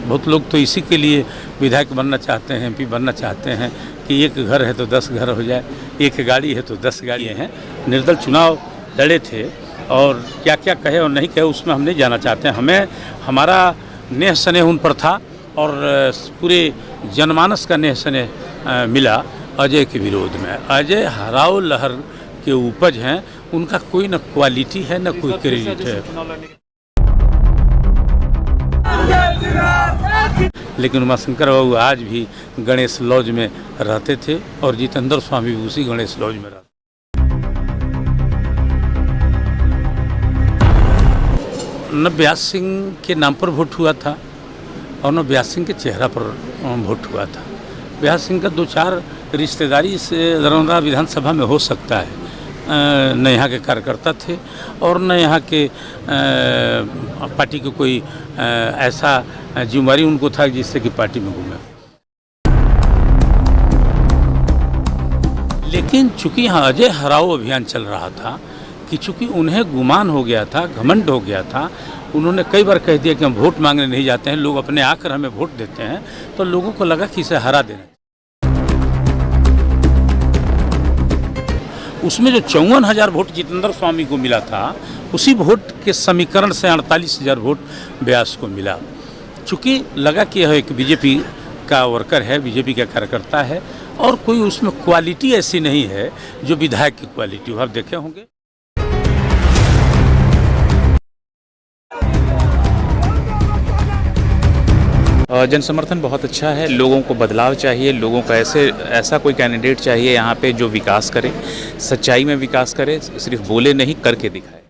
बहुत लोग तो इसी के लिए विधायक बनना चाहते हैं, एमपी बनना चाहते हैं कि एक घर है तो 10 घर हो जाए, एक गाड़ी है तो 10 गाड़ियाँ हैं। निर्दल चुनाव लड़े थे और क्या क्या कहे और नहीं कहे उसमें हम नहीं जाना चाहते हैं। हमें हमारा नेह स्नेह उन पर था और पूरे जनमानस का नेह स्नेह मिला अजय के विरोध में। अजय हराओ लहर के उपज हैं, उनका कोई न क्वालिटी है न कोई क्रेडिट है। लेकिन उमाशंकर बाबू आज भी गणेश लॉज में रहते थे और जितेंद्र स्वामी भी उसी गणेश लॉज में रहते। न ब्यास सिंह के नाम पर वोट हुआ था और न ब्यास सिंह के चेहरा पर वोट हुआ था। ब्यास सिंह का 2-4 रिश्तेदारी से दरौंदा विधानसभा में हो सकता है, न यहाँ के कार्यकर्ता थे और न यहाँ के पार्टी को कोई ऐसा जिम्मेवारी उनको था जिससे कि पार्टी में घूमे। लेकिन चूंकि यहाँ अजय हराओ अभियान चल रहा था कि चूंकि उन्हें गुमान हो गया था, घमंड हो गया था, उन्होंने कई बार कह दिया कि हम वोट मांगने नहीं जाते हैं, लोग अपने आकर हमें वोट देते हैं, तो लोगों को लगा कि इसे हरा देना। उसमें जो 54,000 वोट जितेंद्र स्वामी को मिला था, उसी वोट के समीकरण से 48,000 वोट ब्यास को मिला। चूँकि लगा कि यह एक बीजेपी का वर्कर है, बीजेपी का कार्यकर्ता है और कोई उसमें क्वालिटी ऐसी नहीं है जो विधायक की क्वालिटी हो। आप देखे होंगे जन समर्थन बहुत अच्छा है। लोगों को बदलाव चाहिए, लोगों को ऐसा कोई कैंडिडेट चाहिए यहाँ पे जो विकास करे, सच्चाई में विकास करे, सिर्फ बोले नहीं करके दिखाए।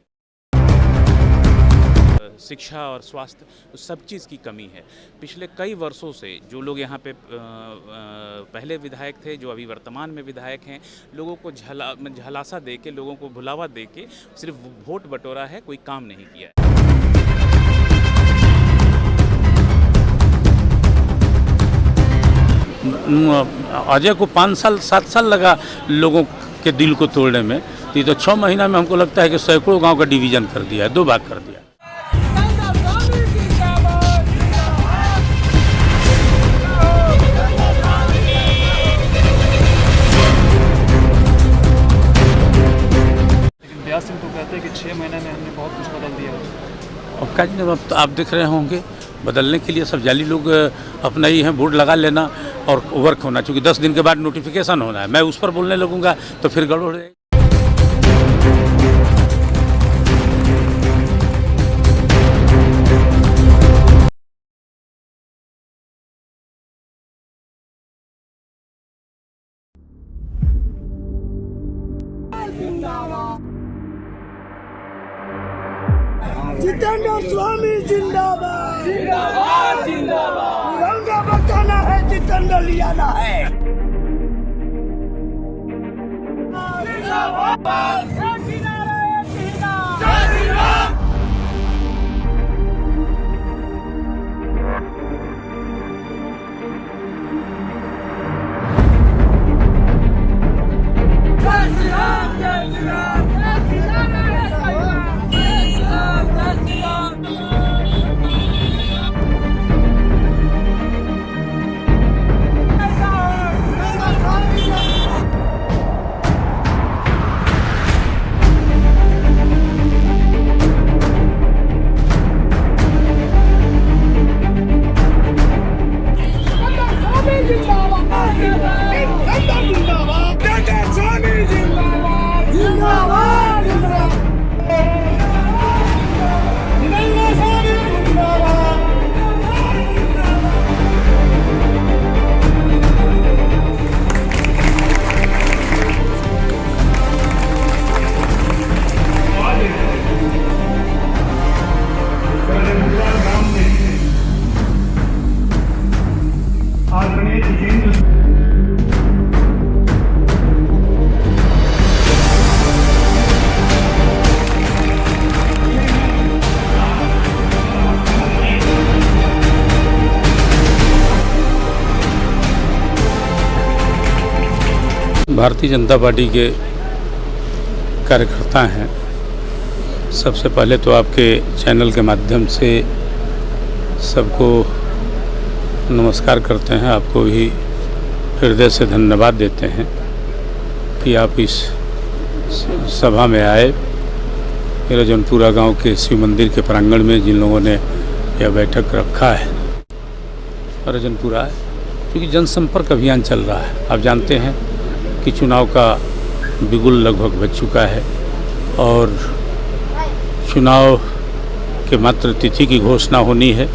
शिक्षा और स्वास्थ्य सब चीज़ की कमी है। पिछले कई वर्षों से जो लोग यहाँ पे पहले विधायक थे, जो अभी वर्तमान में विधायक हैं, लोगों को झलासा दे के, लोगों को भुलावा दे के सिर्फ वोट बटोरा है, कोई काम नहीं किया है। अजय को 5 साल 7 साल लगा लोगों के दिल को तोड़ने में, तो 6 महीना में हमको लगता है कि सैकड़ों गांव का डिवीज़न कर दिया है, 2 भाग कर दिया। लेकिन ब्यास सिंह तो कहते हैं कि 6 महीने में हमने बहुत कुछ बदल दिया है। और क्या आप देख रहे होंगे, बदलने के लिए सब जाली लोग अपना ही है, बोर्ड लगा लेना और वर्क होना, क्योंकि 10 दिन के बाद नोटिफिकेशन होना है। मैं उस पर बोलने लगूंगा तो फिर गड़बड़ हो जाएगी। जितेंद्र स्वामी जिंदाबाद, जिंदाबाद, जिंदाबाद। तिरंगा बचाना है, जितेंद्र लियाना है। जिंदाबाद। भारतीय जनता पार्टी के कार्यकर्ता हैं। सबसे पहले तो आपके चैनल के माध्यम से सबको नमस्कार करते हैं, आपको भी हृदय से धन्यवाद देते हैं कि आप इस सभा में आए। रजनपुरा गांव के शिव मंदिर के प्रांगण में जिन लोगों ने यह बैठक रखा है, रजनपुरा है क्योंकि जनसंपर्क अभियान चल रहा है। आप जानते हैं कि चुनाव का बिगुल लगभग बज चुका है और चुनाव के मात्र तिथि की घोषणा होनी है,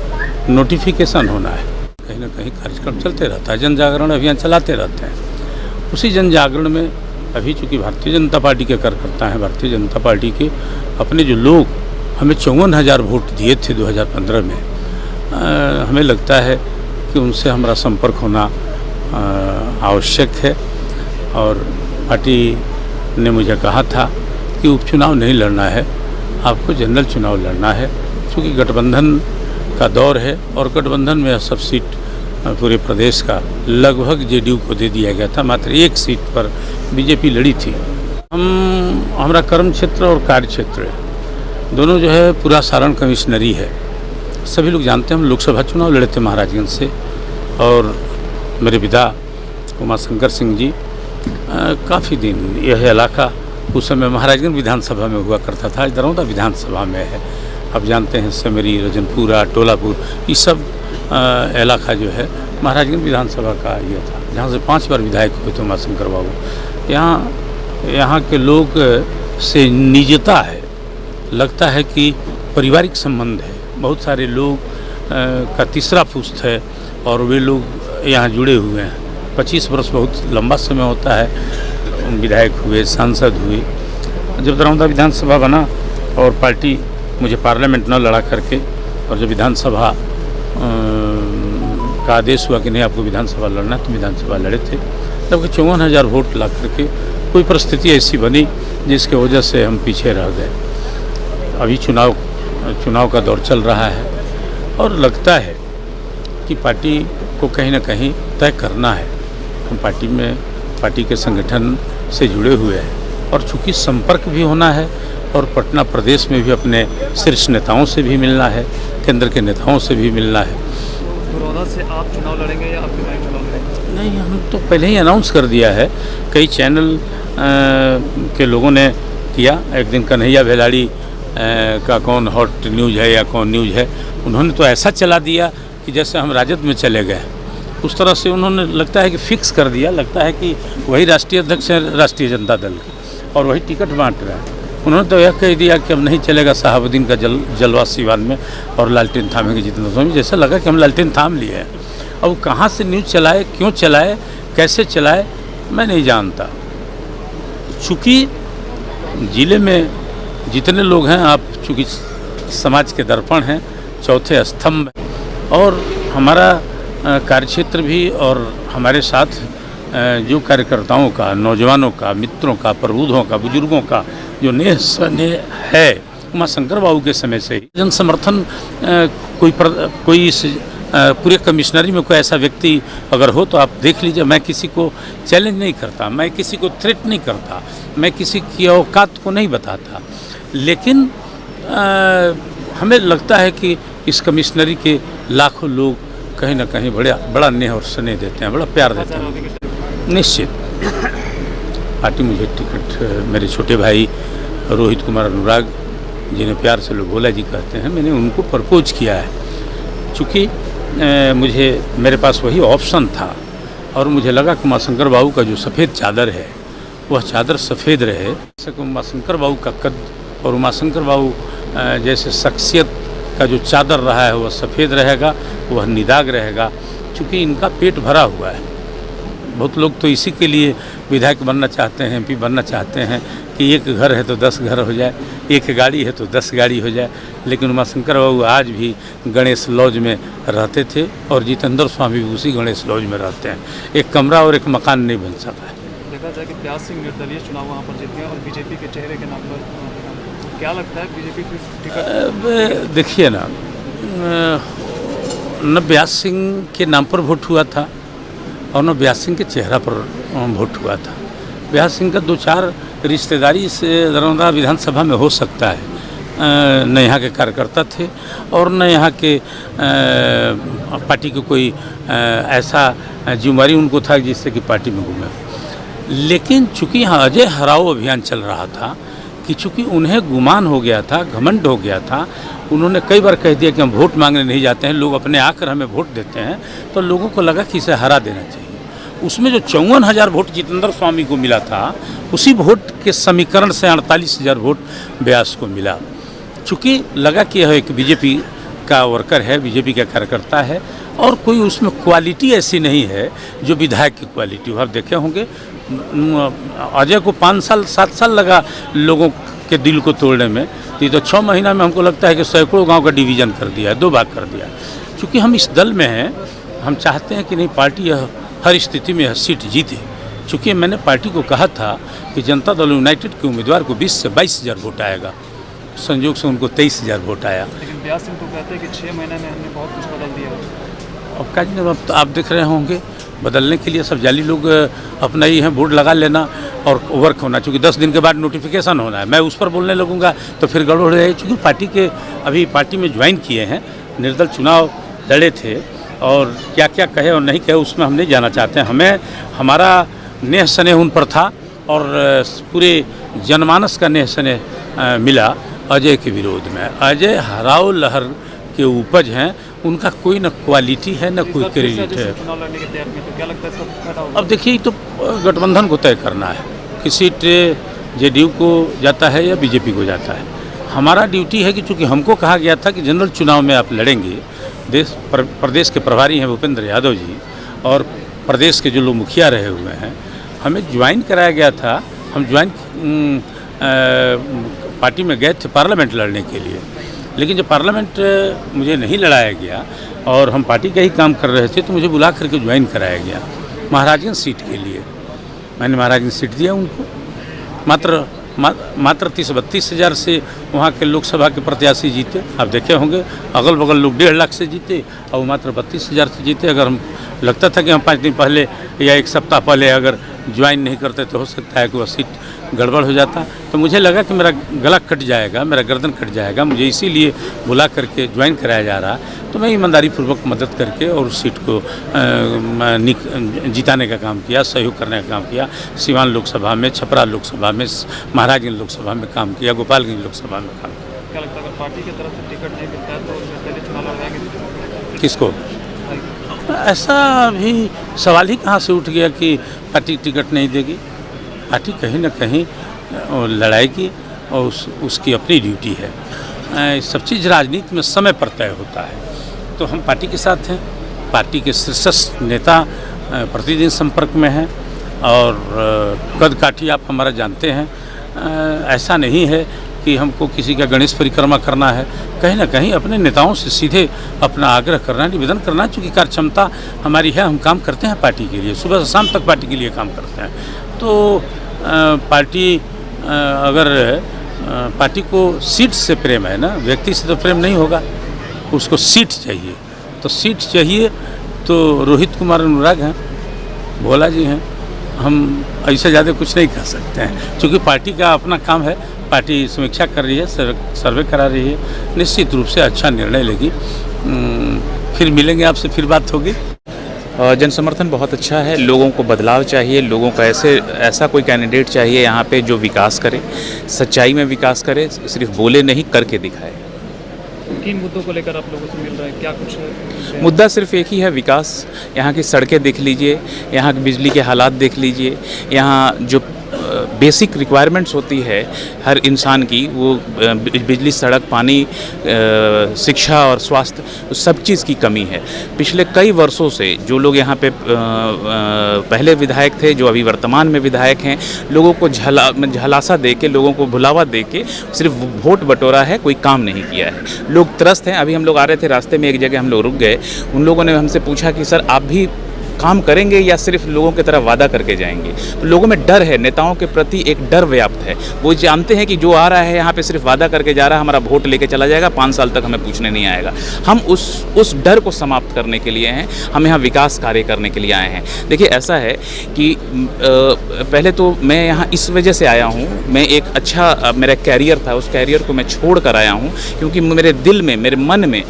नोटिफिकेशन होना है। कहीं ना कहीं कार्यक्रम चलते रहता है, जन जागरण अभियान चलाते रहते हैं। उसी जन जागरण में अभी चूँकि भारतीय जनता पार्टी के कार्यकर्ता हैं, भारतीय जनता पार्टी के अपने जो लोग हमें 54,000 वोट दिए थे 2015 में, हमें लगता है कि उनसे हमारा संपर्क होना आवश्यक है। और पार्टी ने मुझे कहा था कि उपचुनाव नहीं लड़ना है, आपको जनरल चुनाव लड़ना है, क्योंकि गठबंधन का दौर है और गठबंधन में सब सीट पूरे प्रदेश का लगभग जेडीयू को दे दिया गया था। मात्र एक सीट पर बीजेपी लड़ी थी। हमारा कर्म क्षेत्र और कार्य क्षेत्र दोनों जो है पूरा सारण कमिश्नरी है। सभी लोग जानते हैं हम लोकसभा चुनाव लड़े थे महाराजगंज से, और मेरे पिता उमाशंकर सिंह जी काफ़ी दिन यह इलाका उस समय महाराजगंज विधानसभा में हुआ करता था, दरौंदा विधानसभा में है। आप जानते हैं सेमरी, रजनपुरा, टोलापुर, ये सब इलाका जो है महाराजगंज विधानसभा का ये था, जहाँ से 5 बार विधायक हुए थे उमाशंकर बाबू। यहाँ के लोग से निजता है, लगता है कि पारिवारिक संबंध है। बहुत सारे लोग का तीसरा पुश्त है और वे लोग यहाँ जुड़े हुए हैं। 25 वर्ष बहुत लंबा समय होता है। विधायक हुए, सांसद हुए। जब दरौंदा विधानसभा बना और पार्टी मुझे पार्लियामेंट न लड़ा करके, और जब विधानसभा का आदेश हुआ कि नहीं आपको विधानसभा लड़ना, तो विधानसभा लड़े थे। तब 54,000 वोट ला करके कोई परिस्थिति ऐसी बनी जिसके वजह से हम पीछे रह गए। अभी चुनाव का दौर चल रहा है और लगता है कि पार्टी को कहीं ना कहीं तय करना है। हम पार्टी के संगठन से जुड़े हुए हैं और चूँकि संपर्क भी होना है और पटना प्रदेश में भी अपने शीर्ष नेताओं से भी मिलना है, केंद्र के नेताओं से भी मिलना है। बड़ौदा से आप चुनाव लड़ेंगे या आपके भाई चुनाव लड़ेंगे? नहीं, हम तो पहले ही अनाउंस कर दिया है। कई चैनल के लोगों ने किया। एक दिन कन्हैया भेलाड़ी का कौन हॉट न्यूज़ है या कौन न्यूज़ है, उन्होंने तो ऐसा चला दिया कि जैसे हम राजद में चले गए। उस तरह से उन्होंने लगता है कि फिक्स कर दिया, लगता है कि वही राष्ट्रीय अध्यक्ष है राष्ट्रीय जनता दल के और वही टिकट बांट रहा है। उन्होंने तो यह कह दिया कि अब नहीं चलेगा शहाबुद्दीन का जलवा सिवान में और लालटेन थामेंगे जितेंद्र स्वामी। जैसा लगा कि हम लालटेन थाम लिए हैं। अब कहाँ से न्यूज़ चलाए, क्यों चलाए, कैसे चलाए, मैं नहीं जानता। चूँकि ज़िले में जितने लोग हैं, आप चूँकि समाज के दर्पण हैं, चौथे स्तंभ, और हमारा कार्यक्षेत्र भी, और हमारे साथ जो कार्यकर्ताओं का, नौजवानों का, मित्रों का, प्रबुद्धों का, बुजुर्गों का जो स्नेह है, उमाशंकर बाबू के समय से ही जन समर्थन कोई इस पूरे कमिश्नरी में कोई ऐसा व्यक्ति अगर हो तो आप देख लीजिए। मैं किसी को चैलेंज नहीं करता, मैं किसी को थ्रेट नहीं करता, मैं किसी की औकात को नहीं बताता, लेकिन हमें लगता है कि इस कमिश्नरी के लाखों लोग कहीं ना कहीं बड़ा नेह और स्नेह देते हैं, बड़ा प्यार देते हैं। निश्चित पार्टी मुझे टिकट, मेरे छोटे भाई रोहित कुमार अनुराग, जिन्हें प्यार से लोग भोला जी कहते हैं, मैंने उनको प्रपोज किया है। चूँकि मेरे पास वही ऑप्शन था और मुझे लगा कि उमाशंकर बाबू का जो सफ़ेद चादर है वह चादर सफ़ेद रहे। जैसे कि उमाशंकर बाबू का कद और उमाशंकर बाबू जैसे शख्सियत का जो चादर रहा है वह सफ़ेद रहेगा, वह निदाग रहेगा। चूँकि इनका पेट भरा हुआ है। बहुत लोग तो इसी के लिए विधायक बनना चाहते हैं, एमपी बनना चाहते हैं कि एक घर है तो 10 घर हो जाए, एक गाड़ी है तो 10 गाड़ी हो जाए। लेकिन उमाशंकर बाबू आज भी गणेश लॉज में रहते थे और जितेंद्र स्वामी भी उसी गणेश लॉज में रहते हैं। एक कमरा और एक मकान नहीं बन सका है। देखा जाए कि प्यास सिंह निर्दलीय चुनाव वहाँ पर जीत गए और बीजेपी के चेहरे के नाम पर क्या लगता है बीजेपी की टिकट? देखिए ना, न ब्यास सिंह के नाम पर वोट हुआ था और न ब्यास सिंह के चेहरा पर वोट हुआ था। ब्यास सिंह का 2-4 रिश्तेदारी से दरौंदा विधानसभा में हो सकता है, न यहाँ के कार्यकर्ता थे और न यहाँ के पार्टी के कोई ऐसा जिम्मेदारी उनको था जिससे कि पार्टी में घूमे। लेकिन चूँकि यहाँ अजय हराओ अभियान चल रहा था कि चूँकि उन्हें गुमान हो गया था, घमंड हो गया था, उन्होंने कई बार कह दिया कि हम वोट मांगने नहीं जाते हैं, लोग अपने आकर हमें वोट देते हैं, तो लोगों को लगा कि इसे हरा देना चाहिए। उसमें जो 54,000 वोट जितेंद्र स्वामी को मिला था, उसी वोट के समीकरण से 48,000 वोट व्यास को मिला। चूँकि लगा कि यह एक बीजेपी का वर्कर है, बीजेपी का कार्यकर्ता है और कोई उसमें क्वालिटी ऐसी नहीं है जो विधायक की क्वालिटी हो। आप देखे होंगे अजय को 5 साल 7 साल लगा लोगों के दिल को तोड़ने में, तो ये तो 6 महीना में हमको लगता है कि सैकड़ों गांव का डिवीज़न कर दिया है, 2 भाग कर दिया। चूँकि हम इस दल में हैं, हम चाहते हैं कि नहीं पार्टी हर स्थिति में यह सीट जीते। चूँकि मैंने पार्टी को कहा था कि जनता दल यूनाइटेड के उम्मीदवार को 20 से 22,000 वोट आएगा, संयोग से उनको 23,000 वोट आया। लेकिन व्यास सिंह तो कहते हैं कि 6 महीने में हमने बहुत कुछ बदल दिया। अब क्या जी, अब तो आप देख रहे होंगे बदलने के लिए सब जाली लोग अपना ही हैं, बोर्ड लगा लेना और वर्क होना। चूँकि 10 दिन के बाद नोटिफिकेशन होना है, मैं उस पर बोलने लगूंगा तो फिर गड़बड़ हो जाएगी। चूँकि पार्टी के अभी पार्टी में ज्वाइन किए हैं, निर्दल चुनाव लड़े थे और क्या क्या कहे और नहीं कहे उसमें हम नहीं जाना चाहते हैं। हमें हमारा नेह स्नेह उन पर था और पूरे जनमानस का नेह स्नेह मिला अजय के विरोध में। अजय हराओ लहर के उपज हैं, उनका कोई न क्वालिटी है न कोई क्रेडिट है। चुनाव लड़ने के तैयार में तो क्या लगता है इसका फायदा होगा? अब देखिए तो गठबंधन को तय करना है कि सीट जेडीयू को जाता है या बीजेपी को जाता है। हमारा ड्यूटी है कि चूँकि हमको कहा गया था कि जनरल चुनाव में आप लड़ेंगे, प्रदेश के प्रभारी हैं भूपेंद्र यादव जी और प्रदेश के जो लोग मुखिया रहे हुए हैं, हमें ज्वाइन कराया गया था। हम ज्वाइन पार्टी में गए थे पार्लियामेंट लड़ने के लिए, लेकिन जब पार्लियामेंट मुझे नहीं लड़ाया गया और हम पार्टी का ही काम कर रहे थे तो मुझे बुला करके ज्वाइन कराया गया महाराजगंज सीट के लिए। मैंने महाराजगंज सीट दिया उनको, मात्र 30-32 हज़ार से वहाँ के लोकसभा के प्रत्याशी जीते। आप देखे होंगे अगल बगल लोग 1.5 लाख से जीते और वो मात्र 32 हज़ार से जीते। अगर हम लगता था कि हम 5 दिन पहले या 1 सप्ताह पहले अगर ज्वाइन नहीं करते तो हो सकता है कि वह सीट गड़बड़ हो जाता। तो मुझे लगा कि मेरा गला कट जाएगा, मेरा गर्दन कट जाएगा, मुझे इसीलिए बुला करके ज्वाइन कराया जा रहा। तो मैं ईमानदारी पूर्वक मदद करके और उस सीट को जिताने का काम किया, सहयोग करने का काम किया। सिवान लोकसभा में, छपरा लोकसभा में, महाराजगंज लोकसभा में काम किया, गोपालगंज लोकसभा में काम किया। क्या लगता है अगर पार्टी की तरफ से टिकट नहीं मिलता है तो निर्दलीय चुनाव लड़ाएंगे? किसको? ऐसा भी सवाल ही कहाँ से उठ गया कि पार्टी टिकट नहीं देगी। पार्टी कहीं ना कहीं लड़ाएगी और उसकी अपनी ड्यूटी है। सब चीज़ राजनीति में समय पर तय होता है। तो हम पार्टी के साथ हैं, पार्टी के शीर्षस्थ नेता प्रतिदिन संपर्क में हैं और कद काठी आप हमारा जानते हैं। ऐसा नहीं है कि हमको किसी का गणेश परिक्रमा करना है, कहीं ना कहीं अपने नेताओं से सीधे अपना आग्रह करना, निवेदन करना। चूँकि कार्य क्षमता हमारी है, हम काम करते हैं पार्टी के लिए, सुबह से शाम तक पार्टी के लिए काम करते हैं। तो पार्टी अगर पार्टी को सीट से प्रेम है ना, व्यक्ति से तो प्रेम नहीं होगा, उसको सीट चाहिए। तो सीट चाहिए तो रोहित कुमार अनुराग हैं, भोला जी हैं, हम ऐसे ज़्यादा कुछ नहीं कह सकते हैं। क्योंकि पार्टी का अपना काम है, पार्टी समीक्षा कर रही है, सर्वे करा रही है, निश्चित रूप से अच्छा निर्णय लेगी। फिर मिलेंगे आपसे, फिर बात होगी। जन समर्थन बहुत अच्छा है, लोगों को बदलाव चाहिए, लोगों का ऐसा कोई कैंडिडेट चाहिए यहाँ पे जो विकास करे, सच्चाई में विकास करे, सिर्फ बोले नहीं करके दिखाए। किन मुद्दों को लेकर आप लोगों से मिल रहे हैं, क्या कुछ मुद्दा सिर्फ एक ही है, विकास। यहाँ की सड़कें देख लीजिए, यहाँ की बिजली के हालात देख लीजिए, यहाँ जो बेसिक रिक्वायरमेंट्स होती है हर इंसान की, वो बिजली, सड़क, पानी, शिक्षा और स्वास्थ्य, सब चीज़ की कमी है। पिछले कई वर्षों से जो लोग यहाँ पे पहले विधायक थे, जो अभी वर्तमान में विधायक हैं, लोगों को झलासा दे के, लोगों को भुलावा दे के सिर्फ वोट बटोरा है, कोई काम नहीं किया है। लोग त्रस्त हैं। अभी हम लोग आ रहे थे, रास्ते में एक जगह हम लोग रुक गए, उन लोगों ने हमसे पूछा कि सर आप भी काम करेंगे या सिर्फ लोगों की तरह वादा करके जाएंगे। तो लोगों में डर है, नेताओं के प्रति एक डर व्याप्त है। वो जानते हैं कि जो आ रहा है यहाँ पे सिर्फ वादा करके जा रहा है, हमारा वोट लेके चला जाएगा, 5 साल तक हमें पूछने नहीं आएगा। हम उस डर को समाप्त करने के लिए हैं, हम यहाँ विकास कार्य करने के लिए आए हैं। देखिए ऐसा है कि पहले तो मैं यहाँ इस वजह से आया हूँ, मैं एक अच्छा मेरा कैरियर था, उस कैरियर को मैं छोड़ कर आया हूँ क्योंकि मेरे दिल में, मेरे मन में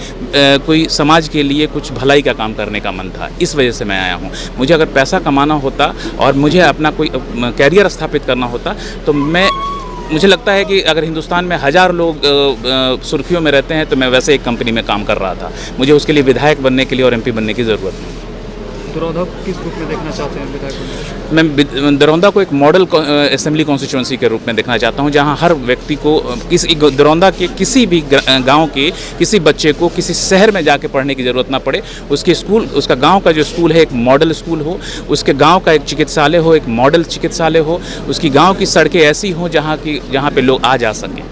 कोई समाज के लिए कुछ भलाई का काम करने का मन था। इस वजह से मैं आया हूँ। मुझे अगर पैसा कमाना होता और मुझे अपना कोई कैरियर स्थापित करना होता तो मुझे लगता है कि अगर हिंदुस्तान में 1000 लोग सुर्खियों में रहते हैं तो मैं वैसे एक कंपनी में काम कर रहा था। मुझे उसके लिए विधायक बनने के लिए और MP बनने की ज़रूरत नहीं। दरौंदा किस रूप में देखना चाहते हैं विधायक को? मैं दरौंदा को एक मॉडल असेंबली कॉन्स्टिट्यूंसी के रूप में देखना चाहता हूं, जहां हर व्यक्ति को दरौंदा के किसी भी गांव के किसी बच्चे को किसी शहर में जाके पढ़ने की ज़रूरत ना पड़े। उसका गांव का जो स्कूल है एक मॉडल स्कूल हो, उसके गांव का एक चिकित्सालय हो, एक मॉडल चिकित्सालय हो, उसकी गाँव की सड़कें ऐसी हों जहाँ पे लोग आ जा सकें।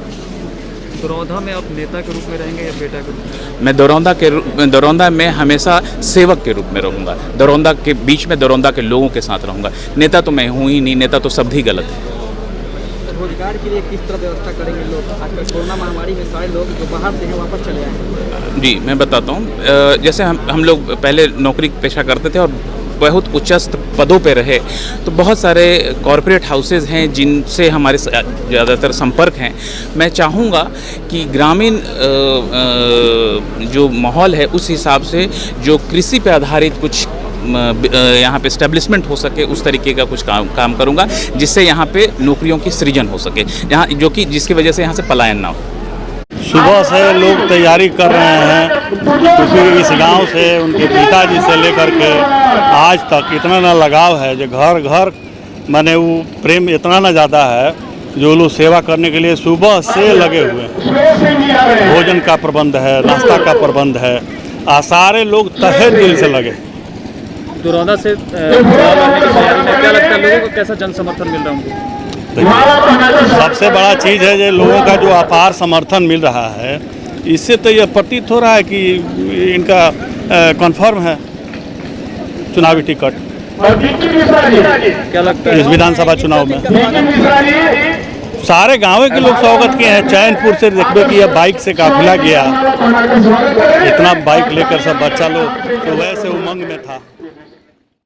दरौंदा में आप नेता के रूप में रहेंगे या बेटा के रूप में? मैं दरौंदा में हमेशा सेवक के रूप में रहूँगा। दरौंदा के बीच में दरौंदा के लोगों के साथ रहूँगा। नेता तो मैं हूँ ही नहीं, नेता तो सब ही गलत है। रोजगार के लिए किस तरह व्यवस्था करेंगे लोग? आजकल कोरोना महामारी में सारे लोग जो बाहर से हैं वापस चले आए। जी मैं बताता हूँ, जैसे हम लोग पहले नौकरी पेशा करते थे और बहुत उच्चस्थ पदों पे रहे, तो बहुत सारे कॉरपोरेट हाउसेज हैं जिनसे हमारे ज़्यादातर संपर्क हैं। मैं चाहूँगा कि ग्रामीण जो माहौल है उस हिसाब से जो कृषि पे आधारित कुछ यहाँ पे एस्टेब्लिशमेंट हो सके, उस तरीके का कुछ काम करूँगा जिससे यहाँ पे नौकरियों की सृजन हो सके, जिसकी वजह से यहाँ से पलायन ना हो। सुबह से लोग तैयारी कर रहे हैं क्योंकि इस गांव से उनके पिताजी से लेकर के आज तक इतना ना लगाव है जो घर घर माने वो प्रेम इतना ना ज़्यादा है जो लोग सेवा करने के लिए सुबह से लगे हुए हैं। भोजन का प्रबंध है, नाश्ता का प्रबंध है, सारे लोग तहे दिल से लगे। दरौंदा से चुनाव लड़ने की तैयारी में क्या लगता है लोगों को कैसा जन समर्थन मिल रहा है उनको? सबसे बड़ा चीज़ है जो लोगों का जो अपार समर्थन मिल रहा है, इससे तो यह प्रतीत हो रहा है कि इनका कन्फर्म है चुनावी टिकट। क्या लगता है इस विधानसभा चुनाव में सारे गाँव के लोग स्वागत किए हैं। चैनपुर से देखबे कि यह बाइक से काफिला गया, इतना बाइक लेकर सब बच्चा लोग तो वैसे उमंग में था।